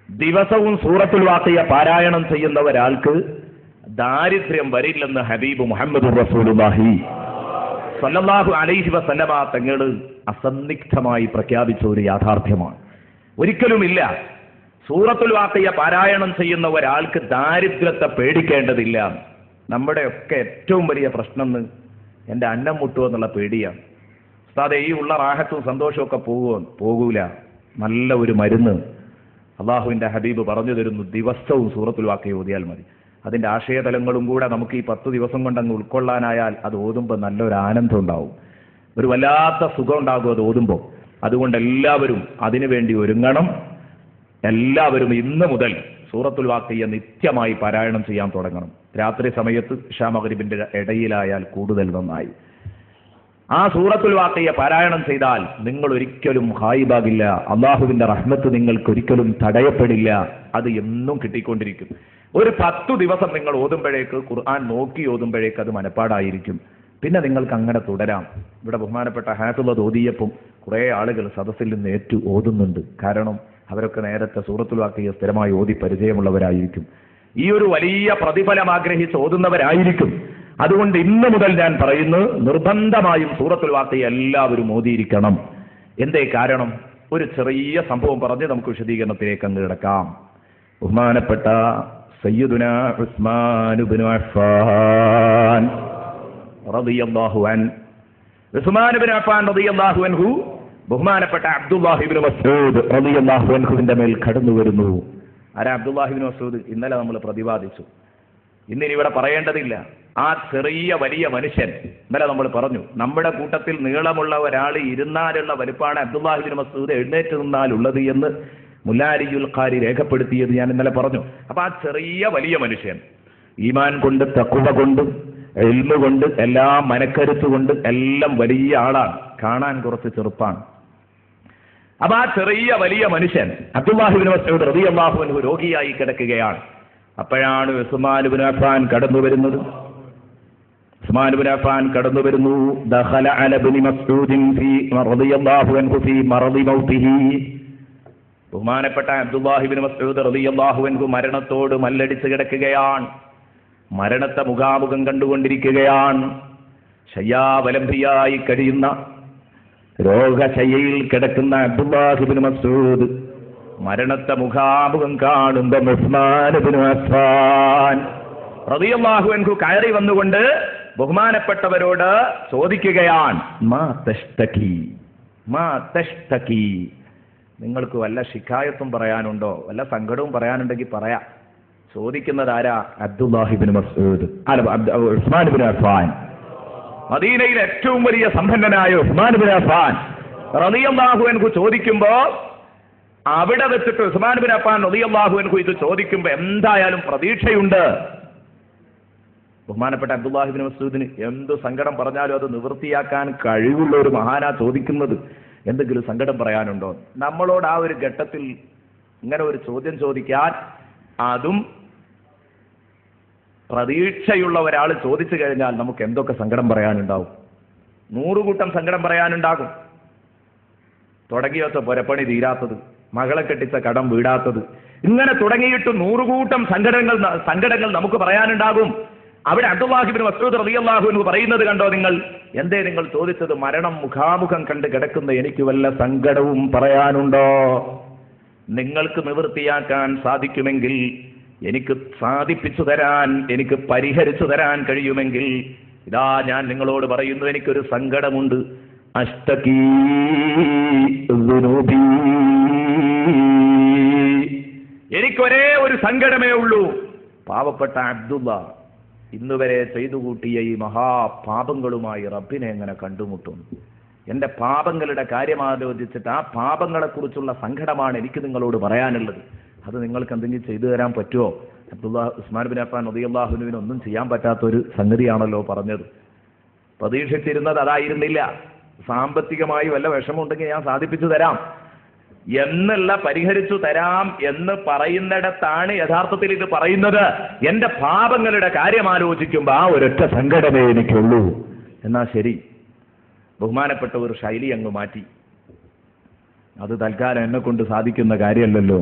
ദിവസവും സൂറത്തുൽ വാഖിയ പാരായണം ചെയ്യുന്ന ഒരാൾക്ക് ദാരിദ്ര്യം വരില്ലെന്ന് ഹബീബ് മുഹമ്മദ് റസൂലുള്ളാഹി സ്വല്ലല്ലാഹു അലൈഹി വസല്ലമ തങ്ങൾ അസന്നിഗ്ധമായി പ്രഖ്യാപിച്ച ഒരു യാഥാർത്ഥ്യമാണ്. ഒരിക്കലുമില്ല സൂറത്തുൽ വാഖിയ പാരായണം ചെയ്യുന്ന ഒരാൾക്ക് ദാരിദ്ര്യത്തെ പേടിക്കേണ്ടതില്ല. നമ്മുടെയൊക്കെ ഏറ്റവും വലിയ പ്രശ്നം എൻ്റെ അന്നം മുട്ടുമോ എന്നുള്ള പേടിയാണ്. ഉസ്താദേ, ഈ ഉള്ള റാഹത്തും സന്തോഷവും ഒക്കെ പോകൂല. നല്ല ഒരു മരുന്ന് അള്ളാഹുവിൻ്റെ ഹബീബ് പറഞ്ഞു തരുന്നു, ദിവസവും സൂറത്തുൽ വാഖിയ ഓതിയാൽ മതി. അതിൻ്റെ ആശയതലങ്ങളും കൂടെ നമുക്ക് ഈ 10 ദിവസം കൊണ്ടങ്ങ് ഉൾക്കൊള്ളാനായാൽ അത് ഓതുമ്പോൾ നല്ലൊരു ആനന്ദം ഉണ്ടാവും, ഒരു വല്ലാത്ത സുഖം ഉണ്ടാകും അത് ഓതുമ്പോൾ. അതുകൊണ്ട് എല്ലാവരും അതിനുവേണ്ടി ഒരുങ്ങണം. എല്ലാവരും ഇന്ന് മുതൽ സൂറത്തുൽ വാഖിയ നിത്യമായി പാരായണം ചെയ്യാൻ തുടങ്ങണം. രാത്രി സമയത്ത് ഇശാ മഗ്രിബിന്റെ ഇടയിലായാൽ കൂടുതൽ നന്നായി. ആ സൂറത്തുൽ വാഖിയ പാരായണം ചെയ്താൽ നിങ്ങൾ ഒരിക്കലും ഹായിബാകില്ല. അള്ളാഹുവിന്റെ റഹ്മത്ത് നിങ്ങൾക്ക് ഒരിക്കലും തടയപ്പെടില്ല. അത് എന്നും കിട്ടിക്കൊണ്ടിരിക്കും. ഒരു 10 ദിവസം നിങ്ങൾ ഓതുമ്പോഴേക്ക്, ഖുർആൻ നോക്കി ഓതുമ്പോഴേക്ക് അത് മനപ്പാടായിരിക്കും. പിന്നെ നിങ്ങൾക്ക് അങ്ങനെ തുടരാം. ഇവിടെ ബഹുമാനപ്പെട്ട ഹാഫിള് ഓതിയപ്പം കുറേ ആളുകൾ സദസ്സിൽ നിന്ന് ഏറ്റു ഓതുന്നുണ്ട്. കാരണം അവരൊക്കെ നേരത്തെ സൂറത്തുൽ വാഖിയ സ്ഥിരമായി ഓതി പരിചയമുള്ളവരായിരിക്കും. ഈ ഒരു വലിയ പ്രതിഫലം ആഗ്രഹിച്ച് ഓതുന്നവരായിരിക്കും. അതുകൊണ്ട് ഇന്ന് മുതൽ ഞാൻ പറയുന്നു, നിർബന്ധമായും സൂറത്തുൽ വാഖിയ എല്ലാവരും ഓതിയിരിക്കണം. എന്തേ കാരണം? ഒരു ചെറിയ സംഭവം പറഞ്ഞ് നമുക്ക് വിശദീകരണത്തിലേക്ക് അങ്ങ് കിടക്കാം. ബഹുമാനപ്പെട്ട സയ്യിദുനാ ഉസ്മാൻ ഇബ്നു അഫ്ഫാൻ റളിയല്ലാഹു അൻഹു, ഉസ്മാൻ ഇബ്നു അഫ്ഫാൻ റളിയല്ലാഹു അൻഹു ബഹുമാനപ്പെട്ട അബ്ദുല്ലാഹി ഇബ്നു മസ്ഊദ് റളിയല്ലാഹു അൻഹുവിന്റെ മേൽ കടന്നു വരുന്നു. ആരാ അബ്ദുല്ലാഹി ഇബ്നു മസ്ഊദ്? ഇന്നലെ നമ്മൾ പ്രതിപാദിച്ചു, ഇന്നിനി ഇവിടെ പറയേണ്ടതില്ല. ആ ചെറിയ വലിയ മനുഷ്യൻ, ഇന്നലെ നമ്മൾ പറഞ്ഞു, നമ്മുടെ കൂട്ടത്തിൽ നീളമുള്ള ഒരാൾ ഇരുന്നാലുള്ള വലുപ്പാണ് അബ്ദുല്ലാഹി ഇബ്നു മസ്ഊദ് എഴുന്നേറ്റ് നിന്നാലുള്ളത് എന്ന് മുല്ലാരിയുൽ ഖാരി രേഖപ്പെടുത്തിയത് ഞാൻ ഇന്നലെ പറഞ്ഞു. അപ്പൊ ആ ചെറിയ വലിയ മനുഷ്യൻ ഈമാൻ കൊണ്ട്, തഖ്വ കൊണ്ട്, ഇൽമു കൊണ്ട്, എല്ലാം മനക്കരുത്ത് കൊണ്ട് എല്ലാം വലിയ ആളാണ്. കാണാൻ കുറച്ച് ചെറുപ്പാണ്. അപ്പൊ ആ ചെറിയ വലിയ മനുഷ്യൻ അബ്ദുല്ലാഹി ഇബ്നു മസ്ഊദ് റളിയല്ലാഹു അൻഹു രോഗിയായി കിടക്കുകയാണ്. അപ്പോഴാണ് ഉസ്മാൻ ഇബ്നു അഫ്ഫാൻ കടന്നു വരുന്നത്. ഉസ്മാൻ ഇബ്നു അഫ്ഫാൻ കടന്നു വരുന്നു. ദഖല അല ഇബ്നു മസ്ഊദ് റളിയല്ലാഹു അൻഹു ഫീ മറദി മൗതിഹി. ബഹുമാനപ്പെട്ട അബ്ദുല്ലാഹി ഇബ്നു മസ്ഊദ് റളിയല്ലാഹു അൻഹു മരണത്തോട് മല്ലടിച്ച് കിടക്കുകയാണ്. മരണത്തെ മുഖാമുഖം കണ്ടുകൊണ്ടിരിക്കുകയാണ്. ശയ്യാവലംബിയായി കഴിയുന്ന, രോഗശയ്യയിൽ കിടക്കുന്ന അബ്ദുല്ലാഹി ഇബ്നു മസ്ഊദ് മരണത്തെ മുഖാമുഖം കാണുമ്പോ ഉസ്മാൻ ഇബ്നു അഫ്ഫാൻ റളിയല്ലാഹു അൻഹു കയറി വന്നുകൊണ്ട് ബഹുമാനപ്പെട്ടവരോട് ചോദിക്കുകയാണ്, മാ തഷ്തകി, മാ തഷ്തകി, നിങ്ങൾക്ക് വല്ല ശിക്കായത്തും പറയാനുണ്ടോ, വല്ല സങ്കടവും പറയാനുണ്ടെങ്കിൽ പറയാ. ചോദിക്കുന്നത് ആരാ? അബ്ദുല്ലാഹി ഇബ്നു മസ്ഊദ്, ഉസ്മാൻ ഇബ്നു അഫ്ഫാൻ. മദീനയിലെ ഏറ്റവും വലിയ സമ്പന്നനായ ഉസ്മാൻ ഇബ്നു അഫ്ഫാൻ റളിയല്ലാഹു അൻഹു ചോദിക്കുമ്പോ, അവിടെ വെച്ചിട്ട് ഉസ്മാൻ ഇബ്നു അഫ്ഫാൻ റളിയല്ലാഹു അൻഹു ഇത് ചോദിക്കുമ്പോ എന്തായാലും പ്രതീക്ഷയുണ്ട്. ബഹുമാനപ്പെട്ട അബ്ദുല്ലാഹി ഇബ്നു മസ്ഊദിന് എന്ത് സങ്കടം പറഞ്ഞാലും അത് നിവൃത്തിയാക്കാൻ കഴിവുള്ള ഒരു മഹാനാ ചോദിക്കുന്നത്. എന്തെങ്കിലും സങ്കടം പറയാനുണ്ടോ? നമ്മളോട് ആ ഒരു ഘട്ടത്തിൽ ഇങ്ങനെ ഒരു ചോദ്യം ചോദിക്കാൻ, അതും പ്രതീക്ഷയുള്ള ഒരാൾ ചോദിച്ചു കഴിഞ്ഞാൽ നമുക്ക് എന്തൊക്കെ സങ്കടം പറയാനുണ്ടാവും? 100 കൂട്ടം സങ്കടം പറയാനുണ്ടാകും. തുടങ്ങിയൊക്കെ പുരപ്പണി തീരാത്തത്, മകളെ കെട്ടിച്ച കടം വീടാത്തത്, ഇങ്ങനെ തുടങ്ങിയിട്ട് 100 കൂട്ടം സങ്കടങ്ങൾ നമുക്ക് പറയാനുണ്ടാകും. അവിടെ അബ്ദുല്ലാഹി ഇബ്നു മസ്ഊദ് റളിയല്ലാഹു അൻഹു പറയുന്നത് കണ്ടോ നിങ്ങൾ? എന്തേ നിങ്ങൾ ചോദിച്ചത്? മരണം മുഖാമുഖം കണ്ട് കിടക്കുന്ന എനിക്ക് വല്ല സങ്കടവും പറയാനുണ്ടോ? നിങ്ങൾക്ക് നിവൃത്തിയാക്കാൻ സാധിക്കുമെങ്കിൽ, എനിക്ക് സാധിപ്പിച്ചു തരാൻ, എനിക്ക് പരിഹരിച്ചു തരാൻ കഴിയുമെങ്കിൽ, ഇതാ ഞാൻ നിങ്ങളോട് പറയുന്നു, എനിക്കൊരു സങ്കടമുണ്ട്. അഷ്തകീ ദുനൂബി, എനിക്കൊരേ ഒരു സങ്കടമേ ഉള്ളൂ. പാവപ്പെട്ട അബ്ദുള്ള ഇന്നുവരെ ചെയ്തു കൂട്ടിയ ഈ മഹാപാപങ്ങളുമായി റബ്ബിനെ എങ്ങനെ കണ്ടുമുട്ടും? എൻ്റെ പാപങ്ങളുടെ കാര്യം ആലോചിച്ചിട്ട് ആ പാപങ്ങളെക്കുറിച്ചുള്ള സങ്കടമാണ് എനിക്ക് നിങ്ങളോട് പറയാനുള്ളത്. അത് നിങ്ങൾക്ക് എന്തെങ്കിലും ചെയ്തു തരാൻ പറ്റുമോ? ഉസ്മാൻ ഇബ്നു അഫ്ഫാൻ റളിയല്ലാഹു അൻഹുവിന് ഒന്നും ചെയ്യാൻ പറ്റാത്തൊരു സംഗതിയാണല്ലോ പറഞ്ഞത്. പ്രതീക്ഷിച്ചിരുന്നത് അതായിരുന്നില്ല. സാമ്പത്തികമായി വല്ല വിഷമമുണ്ടെങ്കിൽ ഞാൻ സാധിപ്പിച്ചു തരാം എന്നുള്ള, പരിഹരിച്ചു തരാം എന്ന് പറയുന്നിടത്താണ് യഥാർത്ഥത്തിൽ ഇത് പറയുന്നത്. എന്റെ പാപങ്ങളുടെ കാര്യം ആലോചിക്കുമ്പോൾ ആ ഒരൊറ്റ സങ്കടമേ എനിക്കുള്ളൂ. എന്നാ ശരി, ബഹുമാനപ്പെട്ട ഒരു ശൈലി അങ്ങ് മാറ്റി. അത് തൽക്കാലം എന്നെ കൊണ്ട് സാധിക്കുന്ന കാര്യമല്ലല്ലോ.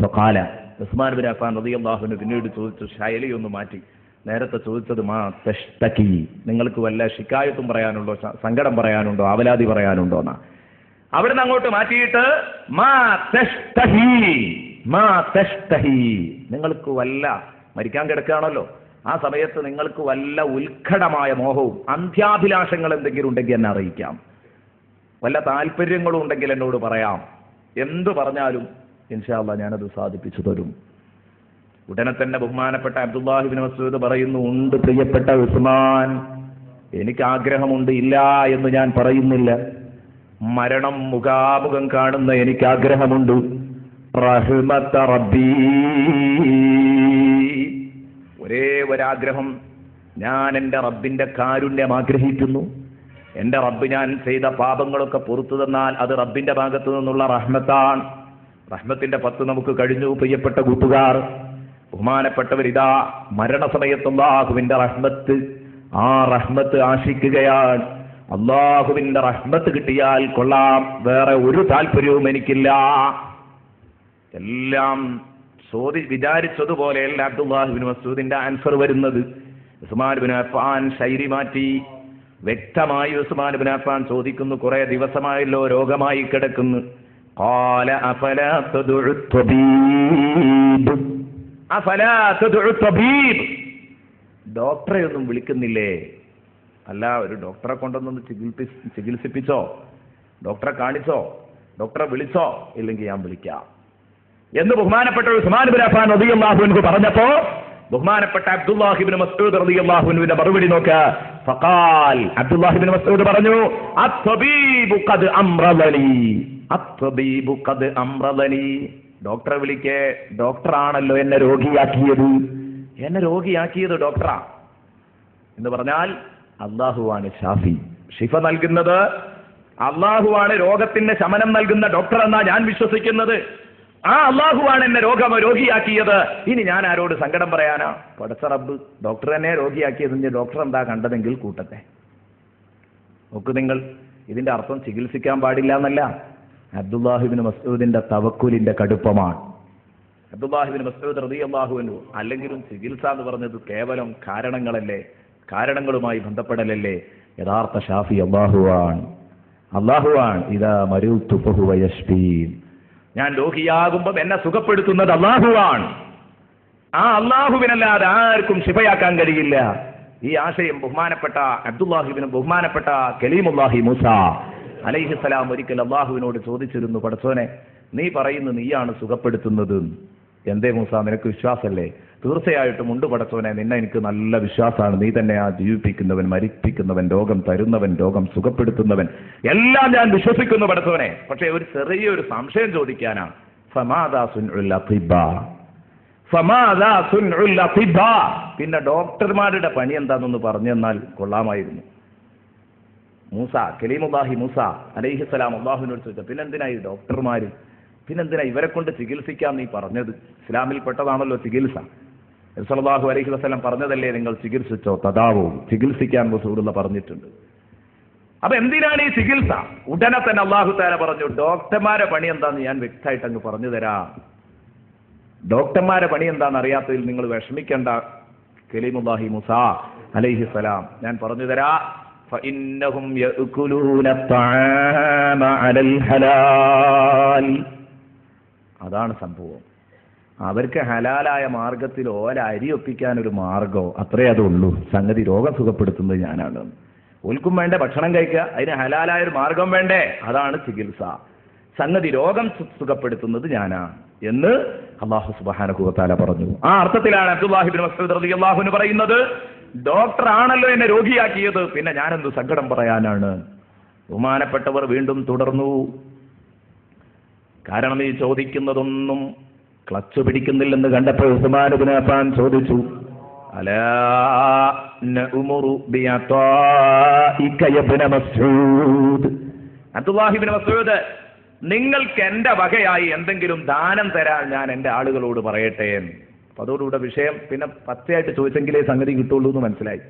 ഫഖാല ഉസ്മാൻ ബിൻ അഫ്ഫാൻ റളിയല്ലാഹു അൻഹു പിന്നീട് ചോദിച്ചു, ശൈലിയൊന്ന് മാറ്റി. നേരത്തെ ചോദിച്ചത് മാ തഷ്തകി, നിങ്ങൾക്ക് വല്ല ശിക്കായത്തും പറയാനുണ്ടോ, സങ്കടം പറയാനുണ്ടോ, അവലാതി പറയാനുണ്ടോ എന്നാ. അവിടുന്ന് അങ്ങോട്ട് മാറ്റിയിട്ട് മാ തഷ്തഹി, മാ തഷ്തഹി, നിങ്ങൾക്ക് വല്ല, മരിക്കാൻ കിടക്കുകയാണല്ലോ, ആ സമയത്ത് നിങ്ങൾക്ക് വല്ല ഉത്കടമായ മോഹവും അന്ത്യാഭിലാഷങ്ങൾ എന്തെങ്കിലും ഉണ്ടെങ്കിൽ എന്നെ അറിയിക്കാം, വല്ല താല്പര്യങ്ങളും ഉണ്ടെങ്കിൽ എന്നോട് പറയാം, എന്തു പറഞ്ഞാലും ഇൻഷാ അല്ലാഹ് ഞാനത് സാധിപ്പിച്ചു തരും. ഉടനെ തന്നെ ബഹുമാനപ്പെട്ട അബ്ദുല്ലാഹി ഇബ്നു മസ്ഊദ് പറയുന്നു, ഉണ്ട് പ്രിയപ്പെട്ട ഉസ്മാൻ, എനിക്ക് ആഗ്രഹമുണ്ട്, ഇല്ല എന്ന് ഞാൻ പറയുന്നില്ല. മരണം മുഖാമുഖം കാണുന്ന എനിക്ക് ആഗ്രഹമുണ്ട്. റഹ്മത്ത റബ്ബി, ഒരേ ഒരാഗ്രഹം, ഞാൻ എൻ്റെ റബ്ബിന്റെ കാരുണ്യം ആഗ്രഹിക്കുന്നു. എൻ്റെ റബ്ബ് ഞാൻ ചെയ്ത പാപങ്ങളൊക്കെ പുറത്തു തന്നാൽ അത് റബ്ബിന്റെ ഭാഗത്തു നിന്നുള്ള റഹ്മത്താണ്. റഹ്മത്തിന്റെ 10 നമുക്ക് കഴിഞ്ഞു പ്രിയപ്പെട്ട കൂട്ടുകാർ. ബഹുമാനപ്പെട്ടവരിതാ മരണസമയത്ത് അല്ലാഹുവിന്റെ റഹ്മത്ത്, ആ റഹ്മത്ത് ആശിക്കുകയാണ്. അല്ലാഹുവിന്റെ റഹ്മത്ത് കിട്ടിയാൽ കൊള്ളാം, വേറെ ഒരു താല്പര്യവും എനിക്കില്ല. എല്ലാം വിചാരിച്ചതുപോലെയല്ല അബ്ദുല്ലാഹി ഇബ്നു മസ്ഊദിന്റെ ആൻസർ വരുന്നത്. ഉസ്മാൻ ഇബ്നു അഫ്ഫാൻ ശൈലി മാറ്റി. വ്യക്തമായി ഉസ്മാൻ ഇബ്നു അഫ്ഫാൻ ചോദിക്കുന്നു, കുറെ ദിവസമായല്ലോ രോഗമായി കിടക്കുന്നു. ഖാല അഫലാ തദ്ഉ തബീബ്, അഫലാ തദ്ഉ തബീബ്, ഡോക്ടറെ ഒന്നും വിളിക്കുന്നില്ലേ? അല്ല, ഒരു ഡോക്ടറെ കൊണ്ടൊന്ന് ചികിത്സിപ്പിച്ചോ, ഡോക്ടറെ കാണിച്ചോ, ഡോക്ടറെ വിളിച്ചോ? ഇല്ലെങ്കിൽ ഞാൻ വിളിക്കാം എന്ന് ബഹുമാനപ്പെട്ട ഉസ്മാൻ ഇബ്നു അഫ്ഫാൻ റളിയല്ലാഹു അൻഹു പറഞ്ഞപ്പോ ബഹുമാനപ്പെട്ട അബ്ദുല്ലാഹി ഇബ്നു മസ്ഊദ് റളിയല്ലാഹു അൻഹുവിന്റെ മറുപടി നോക്ക്. ഫഖാൽ, അബ്ദുല്ലാഹി ഇബ്നു മസ്ഊദ് പറഞ്ഞു, അത്തബീബു ഖദ് അംറദനി, അത്തബീബു ഖദ് അംറദനി, ഡോക്ടറെ വിളിക്കേ, ഡോക്ടറാണല്ലോ എന്നെ രോഗിയാക്കിയത്, എന്നെ രോഗിയാക്കിയത് ഡോക്ടറാ എന്ന് പറഞ്ഞാൽ അല്ലാഹുവാണ് ഷാഫി, ഷിഫ നൽകുന്നത് അല്ലാഹുവാണ്, രോഗത്തിന് ശമനം നൽകുന്ന ഡോക്ടർ എന്നാ ഞാൻ വിശ്വസിക്കുന്നത്. ആ അല്ലാഹുവാണ് എന്നെ രോഗിയാക്കിയത്. ഇനി ഞാൻ ആരോട് സങ്കടം പറയാനാ? പടച്ച റബ്ബ് ഡോക്ടർ തന്നെ രോഗിയാക്കിയതിന് ഡോക്ടർ എന്താ കണ്ടതെങ്കിൽ കൂട്ടട്ടെ. നോക്കൂ നിങ്ങൾ, ഇതിന്റെ അർത്ഥം ചികിത്സിക്കാൻ പാടില്ല എന്നല്ല, അബ്ദുല്ലാഹി ഇബ്നു മസ്ഊദിന്റെ തവക്കുലിന്റെ കടുപ്പമാണ്. അബ്ദുല്ലാഹി ഇബ്നു മസ്ഊദ് റളിയല്ലാഹു അൻഹു അല്ലെങ്കിലും ചികിത്സ എന്ന് പറഞ്ഞത് കേവലം കാരണങ്ങളല്ലേ, കാരണങ്ങളുമായി ബന്ധപ്പെടലല്ലേ. യഥാർത്ഥ ഷാഫി അല്ലാഹുവാണ്, അല്ലാഹുവാണ്. ഇദാ മരിൽതു ഫഹുവ യശ്ഫീൻ, ഞാൻ രോഗിയാകുമ്പോൾ എന്നെ സുഖപ്പെടുത്തുന്നത് അല്ലാഹുവാണ്. ആ അല്ലാഹുവിനല്ലാതെ ആർക്കും ശിഫയാക്കാൻ കഴിയില്ല. ഈ ആശയം ബഹുമാനപ്പെട്ട കലീമുല്ലാഹി മൂസ അലൈഹിസ്സലാം ഒരിക്കൽ അല്ലാഹുവിനോട് ചോദിച്ചിരുന്നു, പടച്ചോനെ, നീ പറയുന്നു നീയാണ് സുഖപ്പെടുത്തുന്നത്, എന്തേ മൂസ, നിനക്ക് വിശ്വാസമല്ലേ? തീർച്ചയായിട്ടും ഉണ്ട് പടച്ചോനെ, നിന്നെ എനിക്ക് നല്ല വിശ്വാസമാണ്, നീ തന്നെയാ ജീവിപ്പിക്കുന്നവൻ, മരിപ്പിക്കുന്നവൻ, രോഗം തരുന്നവൻ, രോഗം സുഖപ്പെടുത്തുന്നവൻ, എല്ലാം ഞാൻ വിശ്വസിക്കുന്നു പടച്ചോനെ. പക്ഷെ ഒരു ചെറിയൊരു സംശയം ചോദിക്കാനാ. ഫമാദാ സുൻഉൽ അത്തിബാ, ഫമാദാ സുൻഉൽ അത്തിബാ, പിന്നെ ഡോക്ടർമാരുടെ പണി എന്താണെന്ന് പറഞ്ഞു തന്നാൽ കൊള്ളാമായിരുന്നു. മൂസ, കലീമുല്ലാഹി മൂസ അലൈഹിസ്സലാം അല്ലാഹുവിനോട് ചോദിച്ചു, പിന്നെന്തിനാ ഈ ഡോക്ടർമാര്, പിന്നെന്തിനാ ഇവരെ കൊണ്ട് ചികിത്സിക്കാൻ നീ പറഞ്ഞത്? ഇസ്ലാമിൽ പെട്ടതാണല്ലോ ചികിത്സ. സല്ലല്ലാഹു അലൈഹി വസല്ലം പറഞ്ഞതല്ലേ, നിങ്ങൾ ചികിത്സിച്ചോ, തദാവൂ, ചികിത്സിക്കാൻ റസൂലുള്ളാഹി പറഞ്ഞിട്ടുണ്ട്. അപ്പൊ എന്തിനാണ് ഈ ചികിത്സ? ഉടനെ തന്നെ അല്ലാഹു തആല പറഞ്ഞു, ഡോക്ടർമാരെ പണി എന്താന്ന് ഞാൻ വ്യക്തമായിട്ട് അങ്ങ് പറഞ്ഞു തരാം. ഡോക്ടർമാരെ പണി എന്താണെന്ന് അറിയാത്തതിൽ നിങ്ങൾ വിഷമിക്കേണ്ട കലീമുല്ലാഹി മൂസ അലൈഹിസ്സലാം, ഞാൻ പറഞ്ഞു തരാം. ഫഇന്നഹും യഅകുലൂന അത്അമ അലൽ ഹലാൽ, അതാണ് സംഭവം. അവർക്ക് ഹലാലായ മാർഗത്തിൽ ഓല അരി ഒപ്പിക്കാൻ ഒരു മാർഗമോ അത്രേ അതുള്ളൂ. സംഗതി രോഗം സുഖപ്പെടുത്തുന്നത് ഞാനാണ്. ഓൽക്കും വേണ്ടേ ഭക്ഷണം കഴിക്കുക, അതിന് ഹലാലായ ഒരു മാർഗം വേണ്ടേ, അതാണ് ചികിത്സ. സംഗതി രോഗം സുഖപ്പെടുത്തുന്നത് ഞാനാ എന്ന് അല്ലാഹു സുബ്ഹാനഹു വ തആല പറഞ്ഞു. ആ അർത്ഥത്തിലാണ് അബ്ദുല്ലാഹി ഇബ്നു മസ്ഊദ് റളിയല്ലാഹു അൻഹു പറയുന്നത്, ഡോക്ടർ ആണല്ലോ എന്നെ രോഗിയാക്കിയത്, പിന്നെ ഞാനെന്ത് സങ്കടം പറയാനാണ്. ബഹുമാനപ്പെട്ടവർ വീണ്ടും തുടർന്നു. കാരണം ഈ ചോദിക്കുന്നതൊന്നും ക്ലച്ച് പിടിക്കുന്നില്ലെന്ന് കണ്ടപ്പോൾ ഉസ്മാൻ ഇബ്നു അഫ്ഫാൻ ചോദിച്ചു, അലാ നഉമുറു ബിഅതാഇക ഇബ്നു മസ്ഊദ്, അബ്ദുല്ലാഹി ഇബ്നു മസ്ഊദ്, നിങ്ങൾക്ക് എന്റെ വകയായി എന്തെങ്കിലും ദാനം തരാൻ ഞാൻ എന്റെ ആളുകളോട് പറയട്ടെ. അപ്പൊ അതോടുകൂടെ വിഷയം പിന്നെ പച്ചയായിട്ട് ചോദിച്ചെങ്കിലേ സംഗതി കിട്ടുള്ളൂ എന്ന് മനസ്സിലായി.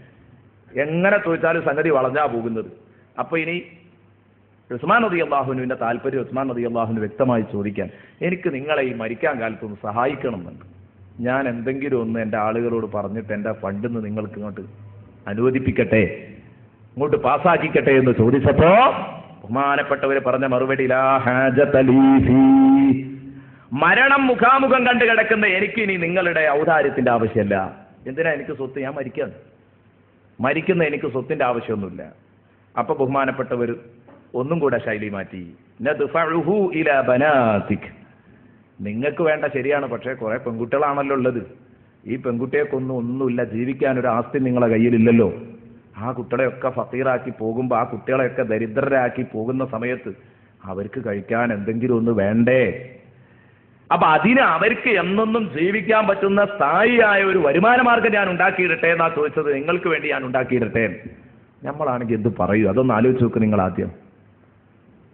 എങ്ങനെ ചോദിച്ചാലും സംഗതി വളഞ്ഞാ പോകുന്നത്. അപ്പൊ ഇനി ഉസ്മാൻ റളിയല്ലാഹുവിന്റെ താല്പര്യം ഉസ്മാൻ റളിയല്ലാഹുവിന് വ്യക്തമായി ചോദിക്കാൻ, എനിക്ക് നിങ്ങളെ ഈ മരിക്കാൻ കാലത്തൊന്ന് സഹായിക്കണമെന്നുണ്ട്. ഞാൻ എന്തെങ്കിലും ഒന്ന് എൻ്റെ ആളുകളോട് പറഞ്ഞിട്ട് എൻ്റെ ഫണ്ടിന്ന് നിങ്ങൾക്ക് ഇങ്ങോട്ട് അനുവദിപ്പിക്കട്ടെ, ഇങ്ങോട്ട് പാസ്സാക്കിക്കട്ടെ എന്ന് ചോദിച്ചപ്പോ ബഹുമാനപ്പെട്ടവര് പറഞ്ഞ മറുപടി, ലാ ഹാജത ലീ ഫീ. മരണം മുഖാമുഖം കണ്ടു കിടക്കുന്ന എനിക്ക് ഇനി നിങ്ങളുടെ ഔദാര്യത്തിന്റെ ആവശ്യമല്ല. എന്തിനാ എനിക്ക് സ്വത്ത്? ഞാൻ മരിക്കുന്ന എനിക്ക് സ്വത്തിന്റെ ആവശ്യമൊന്നുമില്ല. അപ്പൊ ബഹുമാനപ്പെട്ടവർ ഒന്നും കൂടെ ശൈലി മാറ്റി, നദ്ഫഉഹു ഇലാ ബനാതിക്. നിങ്ങൾക്ക് വേണ്ട ശരിയാണ്, പക്ഷേ കുറെ പെൺകുട്ടികളാണല്ലോ ഉള്ളത്. ഈ പെൺകുട്ടികൾക്കൊന്നും ഒന്നുമില്ല, ജീവിക്കാൻ ഒരു ആസ്തി നിങ്ങളെ കയ്യിലില്ലല്ലോ. ആ കുട്ടികളെയൊക്കെ ഫക്കീറാക്കി പോകുമ്പോൾ, ആ കുട്ടികളെയൊക്കെ ദരിദ്രരാക്കി പോകുന്ന സമയത്ത് അവർക്ക് കഴിക്കാൻ എന്തെങ്കിലും ഒന്ന് വേണ്ടേ? അപ്പൊ അതിന് അവർക്ക് എന്നൊന്നും ജീവിക്കാൻ പറ്റുന്ന സ്ഥായിയായ ഒരു വരുമാന മാർഗം ഞാൻ ഉണ്ടാക്കിയിടട്ടെ എന്നാ ചോദിച്ചത്. നിങ്ങൾക്ക് വേണ്ടി ഞാൻ ഉണ്ടാക്കിയിടട്ടെ. നമ്മളാണെങ്കിൽ എന്ത് പറയൂ? അതൊന്ന് ആലോചിച്ച് നോക്ക് നിങ്ങൾ ആദ്യം.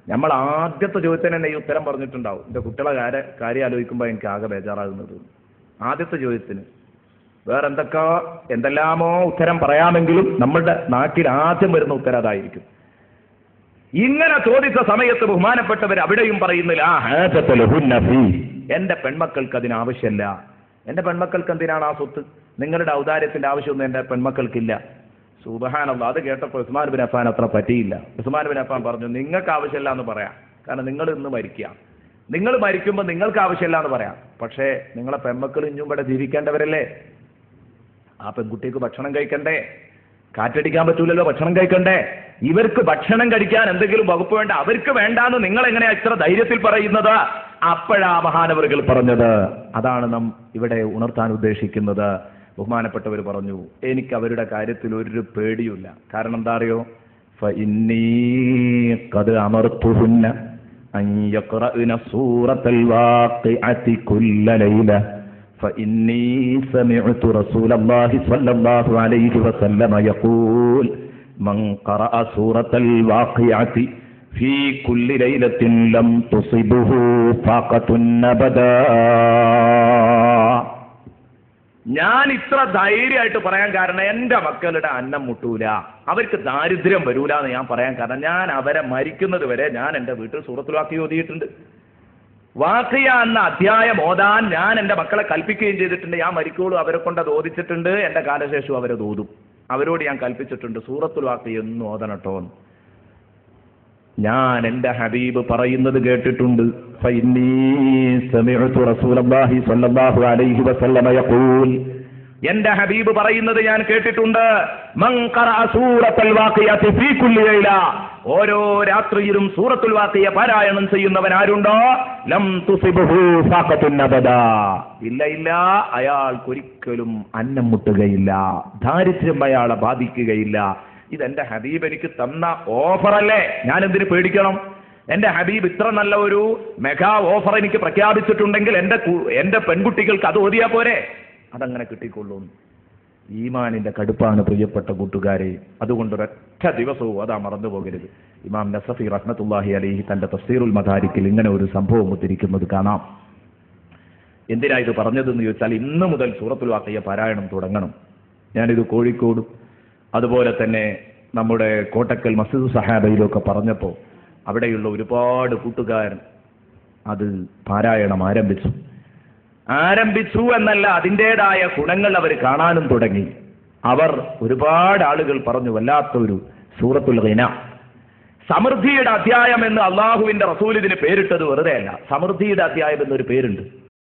നമ്മൾ ആദ്യത്തെ ചോദ്യത്തിന് തന്നെ ഈ ഉത്തരം പറഞ്ഞിട്ടുണ്ടാവും. എൻ്റെ കുട്ടികളെ കാര്യം ആലോചിക്കുമ്പോൾ എനിക്ക് ആകെ ബേജാറാകുന്നത്. ആദ്യത്തെ ചോദ്യത്തിന് വേറെ എന്തെല്ലാമോ ഉത്തരം പറയാമെങ്കിലും നമ്മളുടെ നാട്ടിൽ ആദ്യം വരുന്ന ഉത്തരം അതായിരിക്കും. ഇങ്ങനെ ചോദിച്ച സമയത്ത് ബഹുമാനപ്പെട്ടവർ അവിടെയും പറയുന്നില്ല, എന്റെ പെൺമക്കൾക്ക് അതിന് ആവശ്യമല്ല. എന്റെ പെൺമക്കൾക്ക് എന്തിനാണ് ആ സ്വത്ത്? നിങ്ങളുടെ ഔദാര്യത്തിന്റെ ആവശ്യമൊന്നും എന്റെ പെൺമക്കൾക്കില്ല. സുബ്ഹാനല്ലാഹ്. അത് കേട്ടപ്പോൾ ഉസ്മാൻ ബിൻ അഫ്ഫാൻ അത്ര പറ്റിയില്ല. ഉസ്മാൻ ബിൻ അഫ്ഫാൻ പറഞ്ഞു, നിങ്ങൾക്ക് ആവശ്യമില്ല എന്ന് പറയാം, കാരണം നിങ്ങൾ ഇന്ന് മരിക്കുക. നിങ്ങൾ മരിക്കുമ്പോൾ നിങ്ങൾക്ക് ആവശ്യമില്ല എന്ന് പറയാം, പക്ഷേ നിങ്ങളെ പെൺമക്കൾ ഇഞ്ഞും ഇവിടെ ജീവിക്കേണ്ടവരല്ലേ? ആ പെൺകുട്ടിക്ക് ഭക്ഷണം കഴിക്കണ്ടേ? കാറ്റടിക്കാൻ പറ്റൂലല്ലോ, ഭക്ഷണം കഴിക്കണ്ടേ? ഇവർക്ക് ഭക്ഷണം കഴിക്കാൻ എന്തെങ്കിലും വകുപ്പ് വേണ്ട, അവർക്ക് വേണ്ടാന്ന് നിങ്ങൾ എങ്ങനെയാ ഇത്ര ധൈര്യത്തിൽ പറയുന്നത്? അപ്പോഴാ മഹാനവറുകൾ പറഞ്ഞത്. അതാണ് നാം ഇവിടെ ഉണർത്താൻ ഉദ്ദേശിക്കുന്നത്. ബഹുമാനപ്പെട്ടവർ പറഞ്ഞു, എനിക്ക് അവരുടെ കാര്യത്തിൽ ഒരു പേടിയുമില്ല. കാരണം എന്താ അറിയോ? ഫഇന്നീ ഖദ് അമർതുഹുന്ന അൻ യഖറഅന സൂറത്തുൽ വാഖിഅതി കുല്ല ലൈല ഫഇന്നീ സമിഅതു റസൂലല്ലാഹി സ്വല്ലല്ലാഹു അലൈഹി വസല്ലമ യഖൂൽ മൻ ഖറഅ സൂറത്തുൽ വാഖിഅതി ഫീ കുല്ലി ലൈലത്തിൻ ലം തുസിബുഹു ഫാഖത്തുൻ അബദാ. ഞാൻ ഇത്ര ധൈര്യമായിട്ട് പറയാൻ കാരണം എന്റെ മക്കളുടെ അന്നം മുട്ടൂല, അവർക്ക് ദാരിദ്ര്യം വരൂല എന്ന് ഞാൻ പറയാൻ കാരണം ഞാൻ അവരെ മരിക്കുന്നത് വരെ ഞാൻ എൻ്റെ വീട്ടിൽ സൂറത്തുൽ വാഖിയ ഓതിയിട്ടുണ്ട്. വാഖിയ എന്ന അധ്യായം ഓതാൻ ഞാൻ എൻ്റെ മക്കളെ കൽപ്പിക്കുകയും ചെയ്തിട്ടുണ്ട്. ഞാൻ മരിക്കോളും അവരെ കൊണ്ട് അത് ഓദിച്ചിട്ടുണ്ട്. എൻ്റെ കാലശേഷം അവരത് ഓതും. അവരോട് ഞാൻ കൽപ്പിച്ചിട്ടുണ്ട്, സൂറത്തുൽ വാഖിയ എന്ന് ഓതണട്ടോ. ഞാൻ എൻ്റെ ഹബീബ് പറയുന്നത് കേട്ടിട്ടുണ്ട്. ഫഇന്നീ സമിഅതു റസൂലല്ലാഹി സ്വല്ലല്ലാഹു അലൈഹി വസല്ലമ യഖൂൽ, എൻ്റെ ഹബീബ് പറയുന്നത് ഞാൻ കേട്ടിട്ടുണ്ട്. മൻ ഖറഅ സൂറത്തുൽ വാഖിയതി ഫീ കുല്ലി ലൈല, ഓരോ രാത്രിയിലും സൂറത്തുൽ വാഖിയ പാരായണം ചെയ്യുന്നവൻ ആരുണ്ടോ, ലം തുസിബുഹു ഫാഖത്തുൻ അബദാ, ഇല്ല അയാൾക്കൊരിക്കലും അന്നം മുട്ടുകയില്ല, ദാരിദ്ര്യം അയാളെ ബാധിക്കുകയില്ല. ഇതെന്റെ ഹബീബ് എനിക്ക് തന്ന ഓഫറല്ലേ, ഞാൻ എന്തിനു പേടിക്കണം? എന്റെ ഹബീബ് ഇത്ര നല്ല ഒരു മെഗാ ഓഫർ എനിക്ക് പ്രഖ്യാപിച്ചിട്ടുണ്ടെങ്കിൽ എന്റെ പെൺകുട്ടികൾക്ക് അത് ഓതിയാ പോരെ? അതങ്ങനെ കിട്ടിക്കൊള്ളും. ഈമാനിന്റെ കടുപ്പാണ് പ്രിയപ്പെട്ട കൂട്ടുകാരെ. അതുകൊണ്ട് ഒരൊറ്റ ദിവസവും അതാ മറന്നു പോകരുത്. ഇമാം നസഫി റഹ്മത്തുള്ളാഹി അലൈഹി തന്റെ തഫ്സീറുൽ മദാരിക്കിൽ ഇങ്ങനെ ഒരു സംഭവം ഉദ്ധരിക്കുന്നത് കാണാം. എന്തിനാ ഇത് പറഞ്ഞതെന്ന് ചോദിച്ചാൽ, ഇന്ന് മുതൽ സൂറത്തുൽ വാഖിയ പാരായണം തുടങ്ങണം. ഞാനിത് കോഴിക്കോട് അതുപോലെ തന്നെ നമ്മുടെ കോട്ടക്കൽ മസ്ജിദ് സഹാബയിലൊക്കെ പറഞ്ഞപ്പോൾ അവിടെയുള്ള ഒരുപാട് കൂട്ടുകാരൻ അത് പാരായണം ആരംഭിച്ചു എന്നല്ല, അതിൻ്റെതായ ഗുണങ്ങൾ അവർ കാണാനും തുടങ്ങി. അവർ ഒരുപാട് ആളുകൾ പറഞ്ഞു, വല്ലാത്തൊരു സൂറത്തുൽ ഗിന, സമൃദ്ധിയുടെ അധ്യായം എന്ന് അള്ളാഹുവിന്റെ റസൂൽ ഇതിന് പേരിട്ടത് വെറുതെ അല്ല. സമൃദ്ധിയുടെ അധ്യായം എന്നൊരു പേരുണ്ട്.